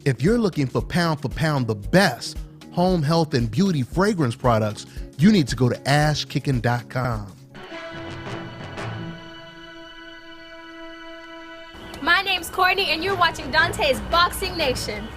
If you're looking for pound the best home health and beauty fragrance products, you need to go to ashkickin.com. My name's Courtney, and you're watching Dante's Boxing Nation.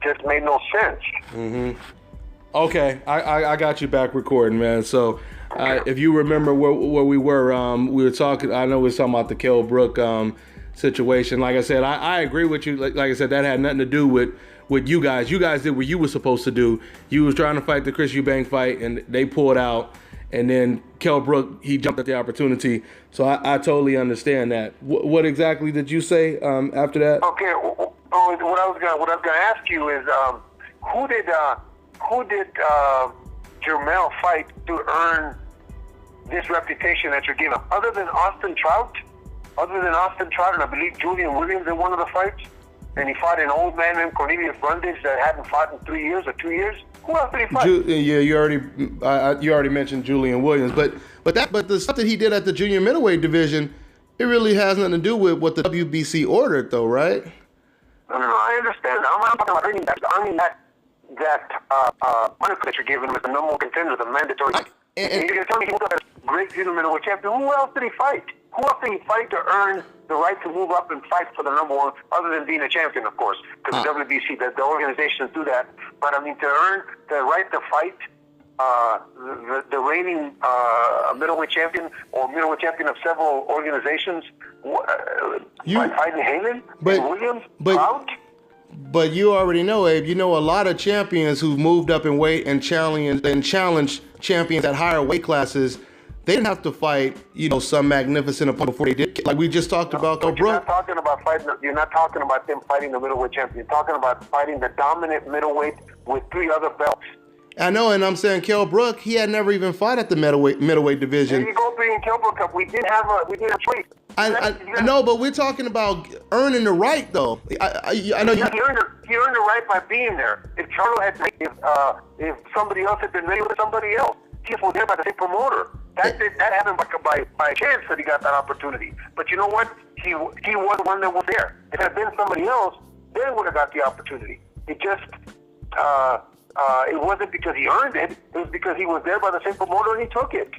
Just made no sense. Mm-hmm. Okay, I got you back recording, man. So if you remember where we were talking, I know we were talking about the Kell Brook situation. Like I said, I agree with you. Like I said, that had nothing to do with you guys. You guys did what you were supposed to do. You was trying to fight the Chris Eubank fight, and they pulled out. And then Kell Brook, he jumped at the opportunity. So I totally understand that. What exactly did you say after that? Okay. What I was gonna ask you is, who did Jermall fight to earn this reputation that you're giving? Other than Austin Trout, and I believe Julian Williams in one of the fights, and he fought an old man named Cornelius Brundage that hadn't fought in 3 years or 2 years. Who else did he fight? Yeah, you already mentioned Julian Williams, but the stuff that he did at the junior middleweight division, it really has nothing to do with what the WBC ordered, though, right? No, I understand. I'm not talking about earning that. I mean that money that you're giving him as the number one contender, the mandatory. And you're going to tell me he moved up as great junior middleweight champion. Who else did he fight? Who else did he fight to earn the right to move up and fight for the number one, other than being a champion, of course, because the WBC, the organizations do that. But I mean, to earn the right to fight the reigning middleweight champion or middleweight champion of several organizations, by fighting Halen, Williams, Trout. But you already know, Abe. You know a lot of champions who've moved up in weight and challenged champions at higher weight classes. They didn't have to fight, some magnificent opponent before they did. Like we just talked about Kell Brook. You're not talking about fighting. You're not talking about them fighting the middleweight champion. You're talking about fighting the dominant middleweight with 3 other belts. I know, and I'm saying Kell Brook, he had never even fought at the middleweight division. There you go, being Kell Brook Cup. We didn't have a choice. I know, but we're talking about earning the right, though. I know he earned the right by being there. If Charlo had, if somebody else had been ready with somebody else, he was there by the same promoter. That happened by chance that he got that opportunity. But you know what? He was the one that was there. If it had been somebody else, they would have got the opportunity. It just it wasn't because he earned it. It was because he was there by the same promoter and he took it.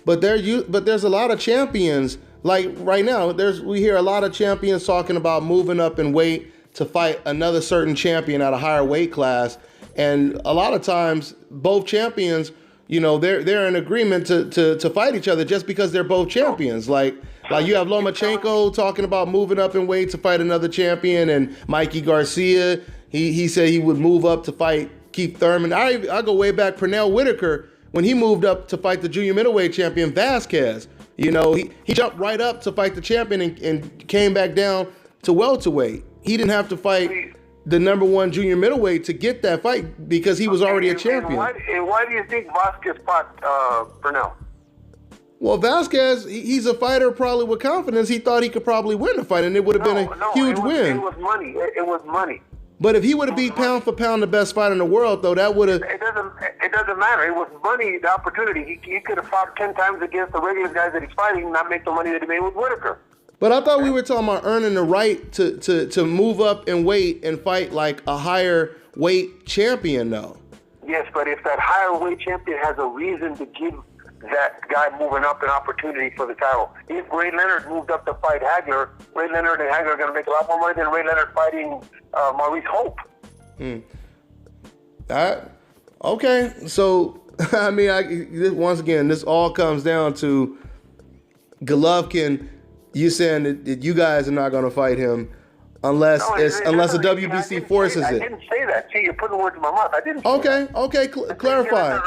But there's a lot of champions. Like right now, we hear a lot of champions talking about moving up in weight to fight another certain champion at a higher weight class. And a lot of times, both champions, they're in agreement to fight each other just because they're both champions. Like you have Lomachenko talking about moving up in weight to fight another champion, and Mikey Garcia, he said he would move up to fight Keith Thurman. I go way back, Pernell Whitaker, when he moved up to fight the junior middleweight champion Vasquez. He jumped right up to fight the champion and came back down to welterweight. He didn't have to fight the number one junior middleweight to get that fight because he was already a champion. And why do you think Vasquez fought Pernell? Well, Vasquez, he's a fighter probably with confidence. He thought he could probably win the fight, and it would have been a huge win. It was money. It was money. But if he would have beat pound for pound the best fighter in the world, though, that would have... It doesn't matter. It was money, the opportunity. He could have fought 10 times against the regular guys that he's fighting and not make the money that he made with Whitaker. But I thought we were talking about earning the right to move up in weight and fight like a higher weight champion, though. Yes, but if that higher weight champion has a reason to give that guy moving up an opportunity for the title. If Ray Leonard moved up to fight Hagler, Ray Leonard and Hagler are going to make a lot more money than Ray Leonard fighting Maurice Hope. Okay, so, I mean, once again, this all comes down to Golovkin. You saying that you guys are not going to fight him unless the WBC forces it. I didn't say that. See, you're putting words in my mouth. I didn't say that. Okay, clarify.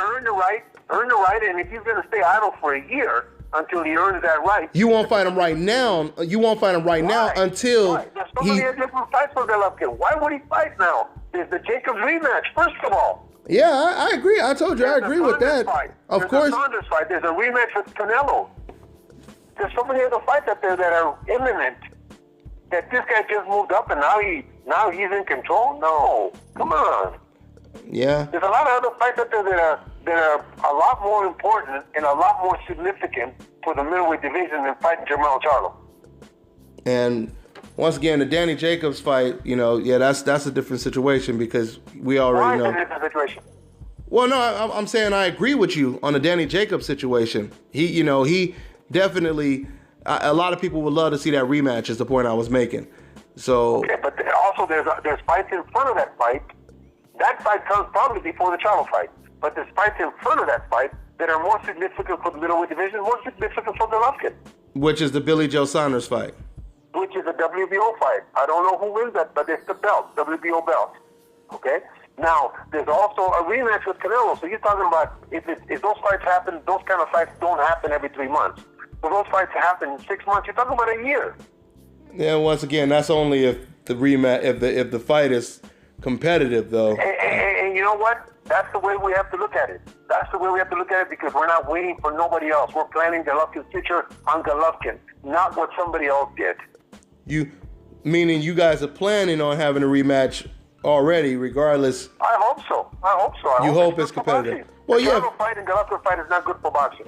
Earn the right, and if he's going to stay idle for a year until he earns that right. You won't fight him right now. You won't fight him right now until There's so many different fights for Golovkin. Why would he fight now? There's the Jacobs rematch, first of all. Yeah, I agree. I told you I agree with that. Of course. There's a Saunders fight. There's a rematch with Canelo. There's so many other fights out there that are imminent. that this guy just moved up and now he's in control? No, come on. Yeah. There's a lot of other fights out there that are a lot more important and a lot more significant for the middleweight division than fighting Jermall Charlo. And once again, the Danny Jacobs fight, that's a different situation because we already know. Why is it a different situation? Well, no, I'm saying I agree with you on the Danny Jacobs situation. He definitely. A lot of people would love to see that rematch. Is the point I was making. So. Okay, but also there's fights in front of that fight. That fight comes probably before the Charlo fight. But there's fights in front of that fight that are more significant for the middleweight division, more significant for Golovkin. Which is the Billy Joe Saunders fight. Which is a WBO fight. I don't know who wins that, but it's the belt, WBO belt. Okay? Now, there's also a rematch with Canelo. So you're talking about if those fights happen, those kind of fights don't happen every 3 months. So those fights happen in 6 months. You're talking about a year. Yeah, once again, that's only if the rematch, if the fight is competitive, though. And you know what? That's the way we have to look at it. That's the way we have to look at it because we're not waiting for nobody else. We're planning Golovkin's future on Golovkin, not what somebody else did. Meaning you guys are planning on having a rematch already, regardless. I hope so. You hope it's competitive. Well, the yeah. Canelo fight and Golovkin fight is not good for boxing.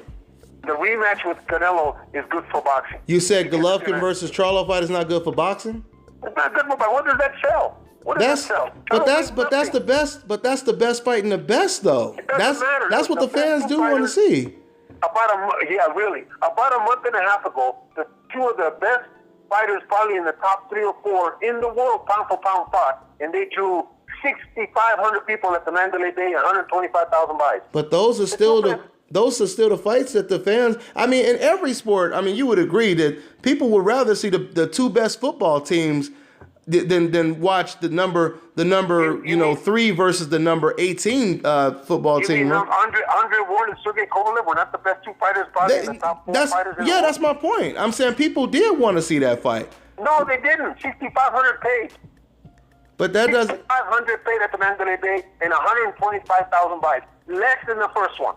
The rematch with Canelo is good for boxing. You said Golovkin versus Charlo fight is not good for boxing? It's not good for boxing. What does that sell? What does that sell? But that's the best. But that's the best fighting the best, though. It doesn't matter. That's what the fans do want to see. About a month and a half ago, the two of the best fighters, probably in the top 3 or 4 in the world, pound for pound fought, and they drew 6,500 people at the Mandalay Bay, 125,000 buys. But those are still the fights that the fans. I mean, in every sport, I mean, you would agree that people would rather see the two best football teams than watch the number 3 versus the number 18 football team. Mean Andre Ward and Sergey Kovalev were not the best 2 fighters, probably in the top 4 fighters in the world? That's my point. I'm saying people did want to see that fight. No, they didn't. 6,500 paid. But that doesn't. 6,500 paid at the Mandalay Bay and 125,000 buys, less than the first one.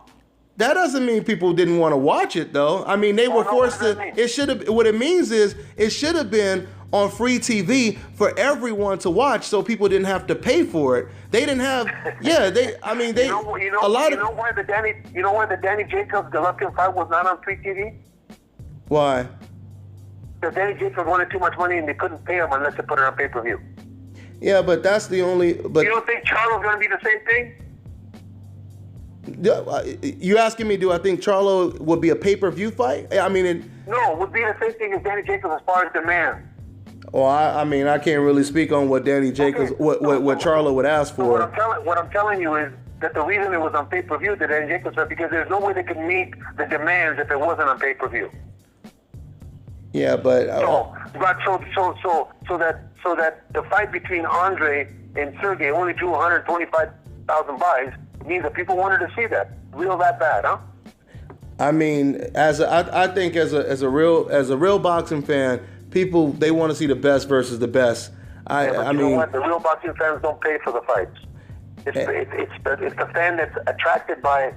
That doesn't mean people didn't want to watch it, though. I mean, they were forced to. It should have. What it means is it should have been on free TV for everyone to watch, so people didn't have to pay for it. They didn't have. Yeah, they. I mean, they. You know why the Danny Jacobs Golovkin fight was not on free TV? Why? Because Danny Jacobs wanted too much money and they couldn't pay him unless they put it on pay-per-view. Yeah, but that's the only. But you don't think Charlo's going to be the same thing? You asking me? Do I think Charlo would be a pay-per-view fight? I mean, no, it would be the same thing as Danny Jacobs as far as demand. Well, I mean, I can't really speak on what Danny Jacobs, what Charlo would ask for. What I'm telling you is that the reason it was on pay-per-view that Danny Jacobs said because there's no way they could meet the demands if it wasn't on pay-per-view. Yeah, but so that the fight between Andre and Sergey only drew 125,000 buys means that people wanted to see that. Real that bad, huh? I mean, I think as a real boxing fan, people they want to see the best versus the best. I mean, you know what? The real boxing fans don't pay for the fights. It's the fan that's attracted by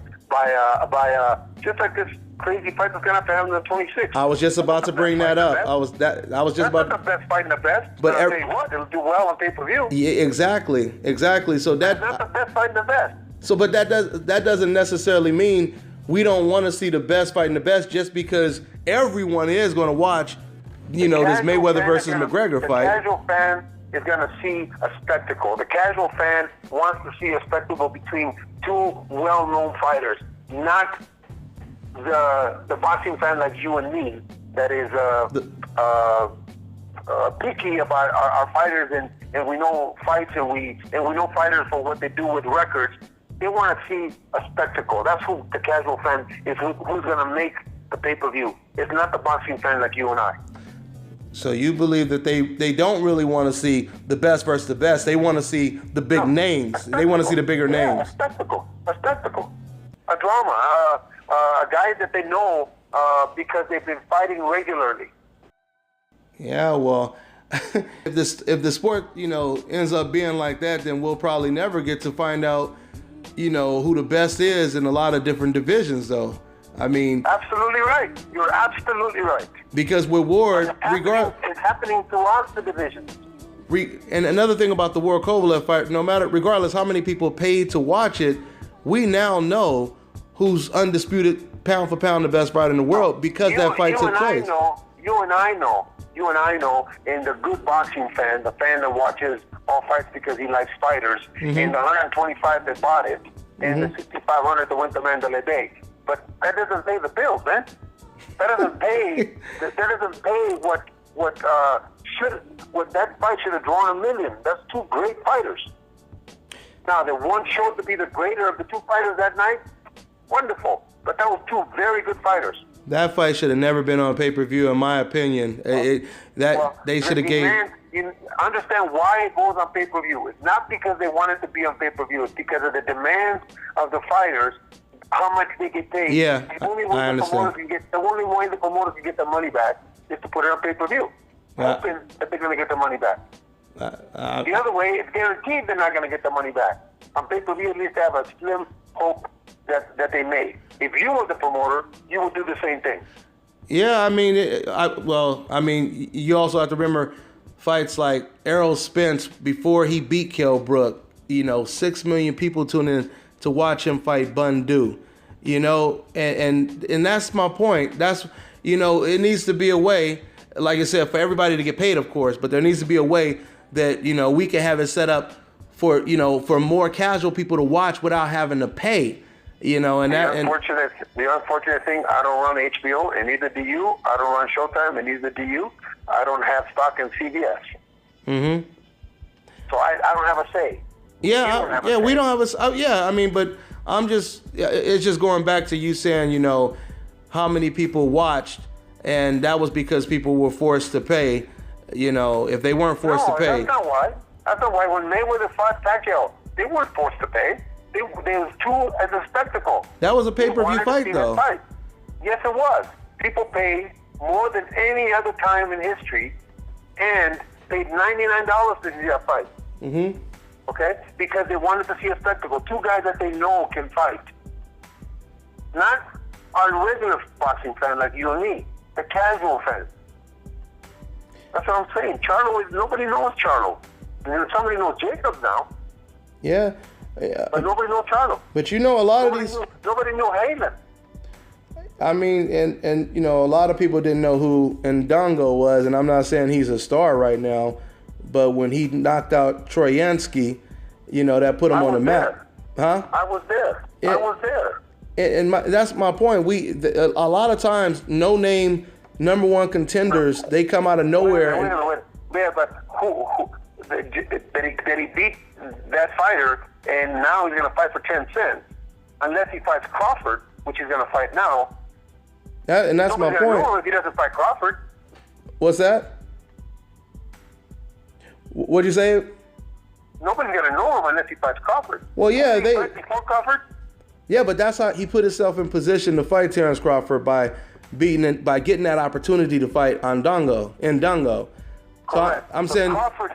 just like this crazy fight that's gonna happen on the 26th. I was just about to bring that up. That's not the best fighting the best. But I'll tell you what, it'll do well on pay-per-view. Yeah, exactly. So that's not the best fighting the best. So, but that doesn't necessarily mean we don't want to see the best fighting the best just because everyone is going to watch, this Mayweather versus McGregor fight. The casual fan is going to see a spectacle. The casual fan wants to see a spectacle between 2 well-known fighters, not the boxing fan like you and me that is picky about our fighters and we know fights and we know fighters for what they do with records. They want to see a spectacle. That's who the casual fan is, who's going to make the pay-per-view. It's not the boxing fan like you and I. So you believe that they don't really want to see the best versus the best. They want to see the big names. They want to see the bigger names. A spectacle. A drama. A guy that they know because they've been fighting regularly. Yeah, well, if the sport, ends up being like that, then we'll probably never get to find out, who the best is in a lot of different divisions, though. I mean, absolutely right. You're absolutely right. Because with Ward, it's happening throughout the divisions. And another thing about the Ward Kovalev fight, regardless how many people paid to watch it, we now know who's undisputed pound for pound the best fighter in the world because that fight took place. You and I know, and the good boxing fan, the fan that watches all fights because he likes fighters, and the 125 that bought it, and the 6,500 that went to Mandalay Bay. But that doesn't pay the bills, man. That doesn't pay. What that fight should have drawn $1 million. That's two great fighters. Now, the one showed to be the greater of the two fighters that night. Wonderful, but that was two very good fighters. That fight should have never been on pay-per-view, in my opinion. They should have gave. You understand why it goes on pay-per-view? It's not because they want it to be on pay-per-view. It's because of the demands of the fighters, how much they get paid. Yeah, I understand. The only way the promoters can get the money back is to put it on pay-per-view, hoping that they're going to get the money back. The other way, it's guaranteed they're not going to get the money back. On pay-per-view, at least they have a slim hope that they may. If you were the promoter, you would do the same thing. Yeah, I mean, you also have to remember fights like Errol Spence before he beat Kell Brook. 6 million people tuned in to watch him fight Bundu. And that's my point. That's it needs to be a way, like I said, for everybody to get paid, of course, but there needs to be a way that we can have it set up for for more casual people to watch without having to pay. The unfortunate thing, I don't run HBO, and neither do you. I don't run Showtime, and neither do you. I don't have stock in CBS. Mm-hmm. So I don't have a say. We don't have a. But it's just going back to you saying, how many people watched, and that was because people were forced to pay. If they weren't forced to pay. That's not why. That's not why. When Mayweather fought Pacquiao, they weren't forced to pay. They was too as a spectacle. That was a pay-per-view fight, though. Yes, it was. People paid more than any other time in history, and paid $99 to see that fight. Mm-hmm. Okay, because they wanted to see a spectacle. Two guys that they know can fight. Not our regular boxing fan like you and me, the casual fan. That's what I'm saying. Nobody knows Charlo. And somebody knows Jacobs now. Yeah. But nobody knows Charlo. But a lot of these. Nobody knew Heyman. I mean, and a lot of people didn't know who Ndongo was, and I'm not saying he's a star right now, but when he knocked out Troyansky, that put him on the map. Huh? I was there. I was there. And that's my point. A lot of times, no-name number one contenders, they come out of nowhere. Wait, but who did he beat that fighter, and now he's going to fight for 10 cents? Unless he fights Crawford, which he's going to fight now. That's my point. Know if he doesn't fight Crawford. What's that? What'd you say? Nobody's going to know him unless he fights Crawford. Well, yeah, they fight before Crawford. Yeah, but that's how he put himself in position to fight Terrence Crawford by getting that opportunity to fight Ndongo. So I'm saying Crawford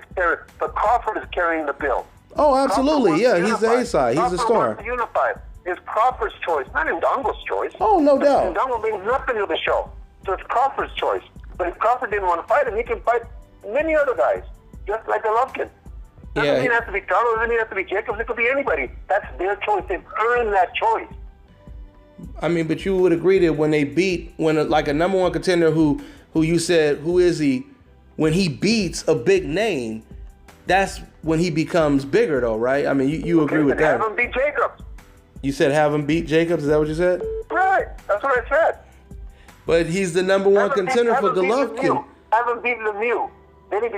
is carrying the bill. Oh, absolutely. Yeah, he's the A-side. He's the star. Unified. It's Crawford's choice, not Ndongo's choice. Oh, no doubt. Ndongo means nothing to the show. So it's Crawford's choice. But if Crawford didn't want to fight him, he can fight many other guys, just like Golovkin. Doesn't mean it has to be Charlo, doesn't mean it has to be Jacobs, it could be anybody. That's their choice. They've earned that choice. I mean, but you would agree that when a number one contender who you said, who is he, when he beats a big name, that's when he becomes bigger, though, right? I mean, you agree with that. Have him beat Jacobs. You said have him beat Jacobs? Is that what you said? Right. That's what I said. But he's the number one contender for Golovkin. Have him beat Lemieux. Then he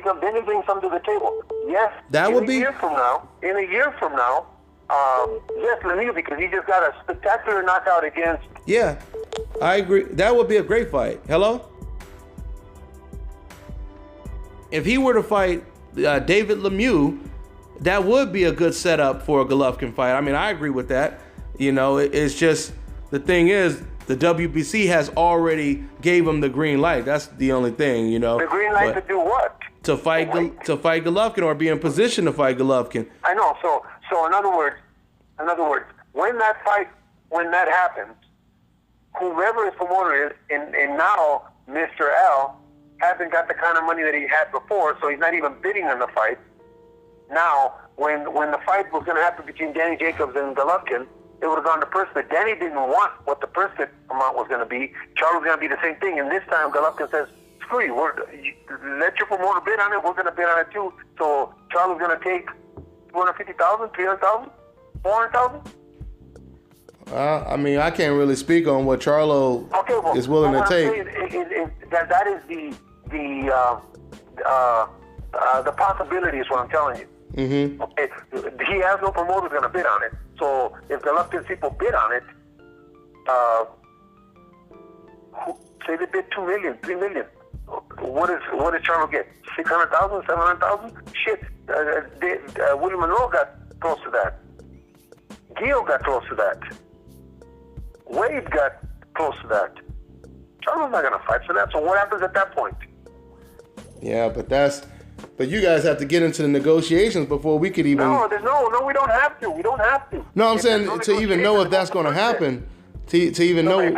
brings something to the table. Yes. That would be. In a year from now, yes, Lemieux, because he just got a spectacular knockout against. Yeah, I agree. That would be a great fight. Hello? If he were to fight David Lemieux, that would be a good setup for a Golovkin fight. I mean, I agree with that. It's just, the thing is, the WBC has already gave him the green light. That's the only thing, The green light to do what? To fight Golovkin, or be in position to fight Golovkin. I know. So in other words, when that happens, whomever his promoter is, and now Mr. L hasn't got the kind of money that he had before, so he's not even bidding on the fight. Now, when the fight was going to happen between Danny Jacobs and Golovkin, it would have gone to purse bid. Danny didn't want what the purse bid amount was going to be. Charlo's going to be the same thing. And this time, Golovkin says, screw you. Let your promoter bid on it. We're going to bid on it too. So Charlo's going to take $250,000, $300,000, $400,000? I mean, I can't really speak on what Charlo is willing to take. That is the possibility is what I'm telling you. Mm-hmm. Okay, he has no promoter going to bid on it. So if Golovkin's people bid on it, say they bid $2 million, $3 million, what does Charlo get? $600,000, $700,000? Shit, William Monroe got close to that. Gil got close to that. Wade got close to that. Charlo's not going to fight for that. So what happens at that point? Yeah, but you guys have to get into the negotiations before we could even. No, we don't have to. We don't have to. No, I'm saying to even know if that's going to happen, to even know. If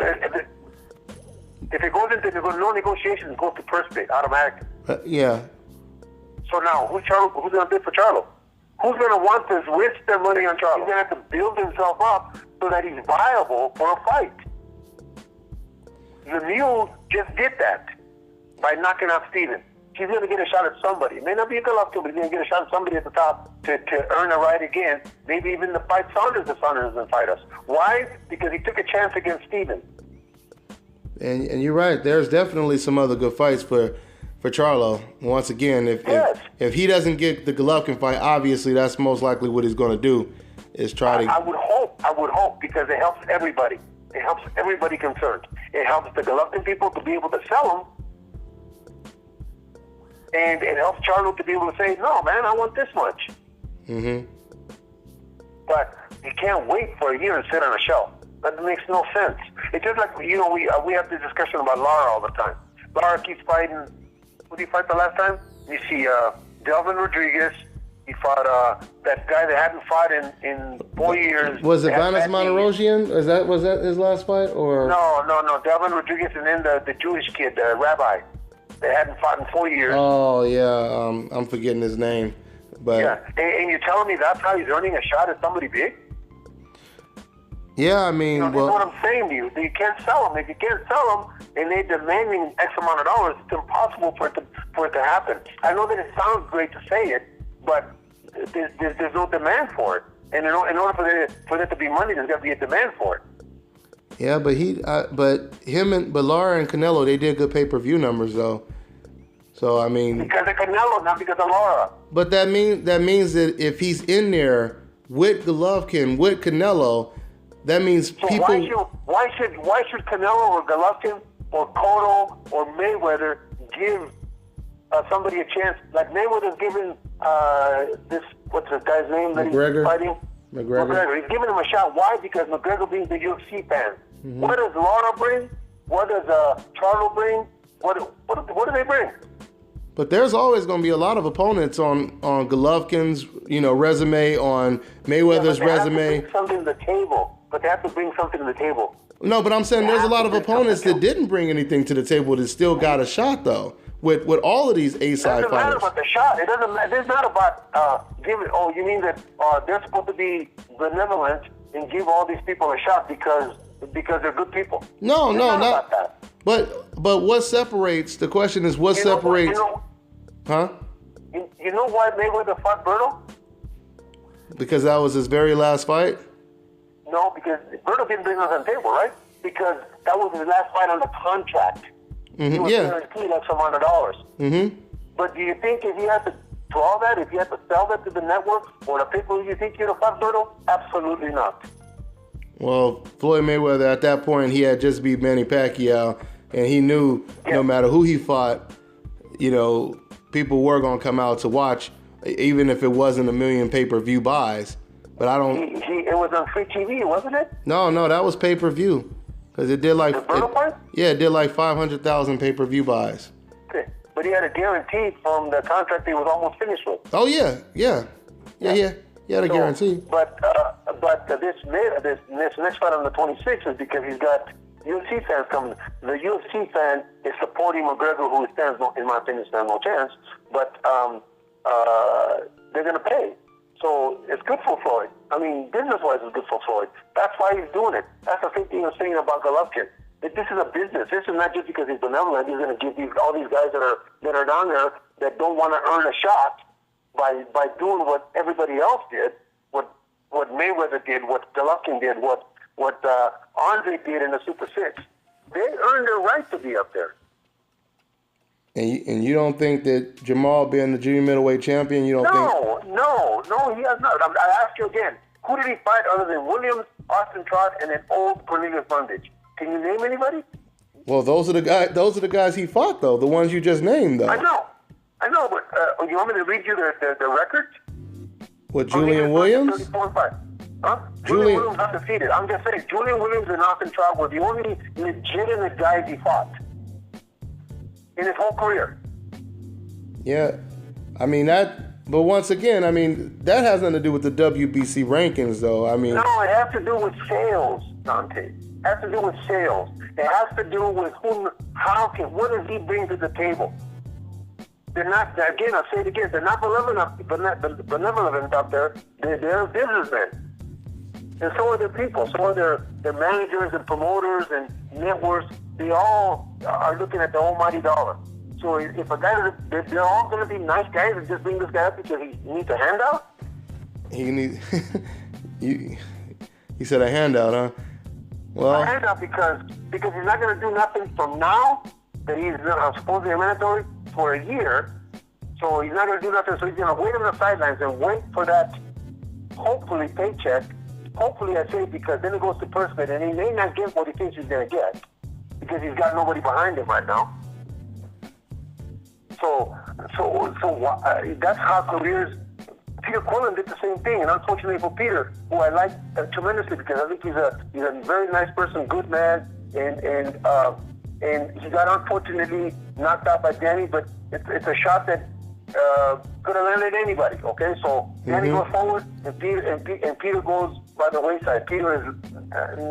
it goes into no negotiations, it goes to purse bid automatically. Yeah. So now, who's going to bid for Charlo? Who's going to want to risk their money on Charlo? He's going to have to build himself up so that he's viable for a fight. Lemieux just did that by knocking out Steven. He's going to get a shot at somebody. It may not be a Golovkin, but he's going to get a shot at somebody at the top to earn a right again. Maybe even to fight Saunders if Saunders doesn't fight us. Why? Because he took a chance against Steven. And you're right. There's definitely some other good fights for Charlo. Once again, if he doesn't get the Golovkin fight, obviously that's most likely what he's going to do is try to. I would hope because it helps everybody. It helps everybody concerned. It helps the Golovkin people to be able to sell him. And it helps Charlo to be able to say, no, man, I want this much. Mm-hmm. But you can't wait for a year and sit on a shelf. That makes no sense. It's just like, we have this discussion about Lara all the time. Lara keeps fighting. Who did he fight the last time? You see Delvin Rodriguez. He fought that guy that hadn't fought in 4 years. Was it Vanis Monterosian? Was that his last fight? Or No. Delvin Rodriguez and then the Jewish kid, the rabbi. They hadn't fought in 4 years. Oh, yeah. I'm forgetting his name. But yeah. And you're telling me that's how he's earning a shot at somebody big? Yeah, I mean, that's what I'm saying to you. You can't sell them. If you can't sell them and they're demanding X amount of dollars, it's impossible for it to happen. I know that it sounds great to say it, but there's no demand for it. And in order for there to be money, there's got to be a demand for it. Yeah, but Lara and Canelo, they did good pay-per-view numbers though. So I mean, because of Canelo, not because of Lara. But that means that if he's in there with Golovkin, with Canelo, that means so people. Why should Canelo or Golovkin or Cotto or Mayweather give somebody a chance? Like Mayweather's giving what's the guy's name that McGregor. He's fighting? McGregor. He's giving him a shot. Why? Because McGregor being the UFC fan. Mm-hmm. What does Lara bring? What does Charlo bring? What do they bring? But there's always going to be a lot of opponents on Golovkin's, resume, on Mayweather's resume. Have to bring something to the table. But they have to bring something to the table. No, but I'm saying there's a lot of opponents that didn't bring anything to the table that still got a shot though. With all of these A-side fighters. It doesn't matter about the shot. It doesn't matter. It's not about giving. Oh, you mean that they're supposed to be benevolent and give all these people a shot because they're good people? No, it's not about that. But what separates? The question is what separates? Huh? You know why Mayweather fought Berto? Because that was his very last fight? No, because Berto didn't bring us on the table, right? Because that was his last fight on the contract. Mm-hmm. He was guaranteed X amount of dollars. Mm-hmm. But do you think if he had to draw that, if he had to sell that to the network or the people, you think he'd have fought Berto? Absolutely not. Well, Floyd Mayweather, at that point, he had just beat Manny Pacquiao, and he knew no matter who he fought, people were going to come out to watch, even if it wasn't a million pay-per-view buys. But I don't. It was on free TV, wasn't it? No, that was pay-per-view, because it did like. The Berto fight? Yeah, it did like 500,000 pay-per-view buys. Okay. But he had a guarantee from the contract he was almost finished with. Oh yeah. He had a guarantee. But this next fight on the 26th is because UFC fans come. The UFC fan is supporting McGregor, who stands, in my opinion, stands no chance. But they're going to pay. So it's good for Floyd. I mean, business-wise, it's good for Floyd. That's why he's doing it. That's the same thing I'm saying about Golovkin. This is a business. This is not just because he's benevolent. He's going to give all these guys that are down there that don't want to earn a shot by doing what everybody else did, what Mayweather did, what Golovkin did, what Andre did in the Super 6. They earned their right to be up there. And you don't think that Jermall being the junior middleweight champion, you don't think? No, he has not. I ask you again, who did he fight other than Williams, Austin Trott, and an old Cornelius Brundage? Can you name anybody? Well, those are the guys he fought, though. The ones you just named, though. I know, but you want me to read you the records? What, Julian Williams? 34 and 5. Huh? Julian Williams undefeated. I'm just saying, Julian Williams and Austin Trott were the only legitimate guys he fought in his whole career. Yeah, I mean that. But once again, I mean that has nothing to do with the WBC rankings, though. I mean, no, it has to do with sales, Dante. It has to do with sales. It has to do with what does he bring to the table? They're not. Again, I'll say it again. They're not benevolent out there. They're businessmen, and so are their people. So are their managers and promoters and networks. They all are looking at the almighty dollar. So if a guy, they're all going to be nice guys and just bring this guy up because he needs a handout? He needs. He said a handout, huh? Well, a handout because he's not going to do nothing from now that he's supposedly mandatory for a year. So he's not going to do nothing. So he's going to wait on the sidelines and wait for that, hopefully, paycheck. Hopefully, I say, because then it goes to purse bid, and he may not get what he thinks he's going to get because he's got nobody behind him right now. So that's how careers. Peter Quillen did the same thing, and unfortunately for Peter, who I like tremendously because I think he's a very nice person, good man, and he got unfortunately knocked out by Danny, but it's a shot that could have landed anybody. Okay, so Danny goes forward, and Peter goes by the wayside. Peter is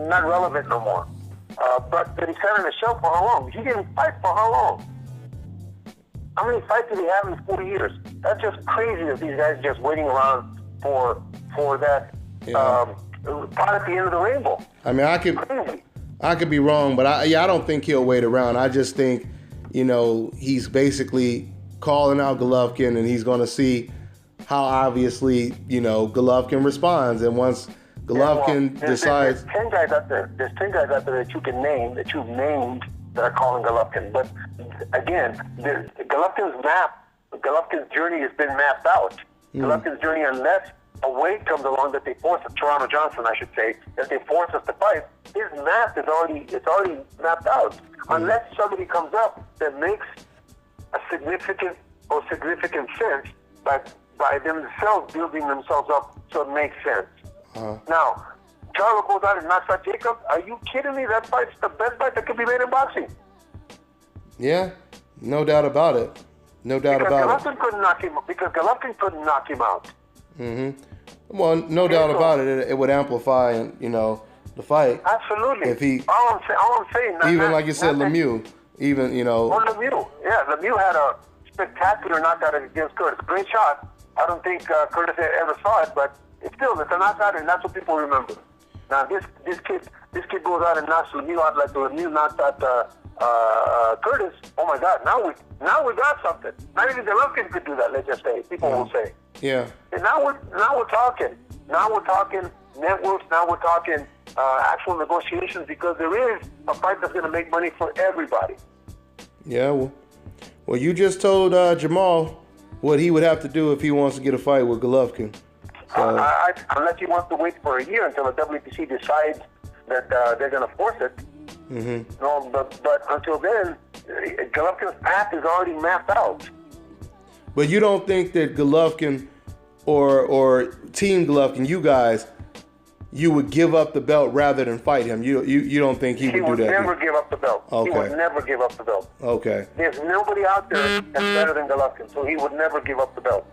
not relevant no more. But he sat on the shelf for how long? He didn't fight for how long? How many fights did he have in 40 years? That's just crazy that these guys are just waiting around for that pot at the end of the rainbow. I mean, I could be wrong, but I don't think he'll wait around. I just think, he's basically calling out Golovkin, and he's going to see how obviously, Golovkin responds. And once Golovkin decides, there's 10 guys out there. There's 10 guys out there that you can name, that you've named, that are calling Golovkin. But again, Golovkin's journey has been mapped out. Golovkin's journey, unless a weight comes along that they force us, Toronto Johnson, I should say, that they force us to fight, his map is already mapped out. Unless somebody comes up that makes a significant sense by themselves building themselves up so it makes sense. Now, Charlo goes out and knocks out Jacob. Are you kidding me? That fight's the best fight that could be made in boxing. Yeah, no doubt about it. No doubt about it. Because Golovkin couldn't knock him out. Well, no doubt about it. It would amplify, the fight. Absolutely. If he, all I'm saying. Even like you said, Lemieux. Well, Lemieux. Yeah, Lemieux had a spectacular knockout against Curtis. Great shot. I don't think Curtis ever saw it, but it's a knockout, and that's what people remember. Now this kid goes out and knocks Lemieux out like Lemieux knocked out Curtis. Oh my God! Now we got something. Not even Golovkin could do that. Let's just say people will say. Yeah. And now we're talking. Now we're talking networks. Now we're talking actual negotiations because there is a fight that's going to make money for everybody. Yeah. Well, you just told Jermall what he would have to do if he wants to get a fight with Golovkin. Unless he wants to wait for a year until the WBC decides that they're going to force it. No, but until then, Golovkin's path is already mapped out. But you don't think that Golovkin or Team Golovkin, you guys, you would give up the belt rather than fight him? You don't think he would do that? He would never give up the belt. Okay. He would never give up the belt. Okay. There's nobody out there that's better than Golovkin, so he would never give up the belt.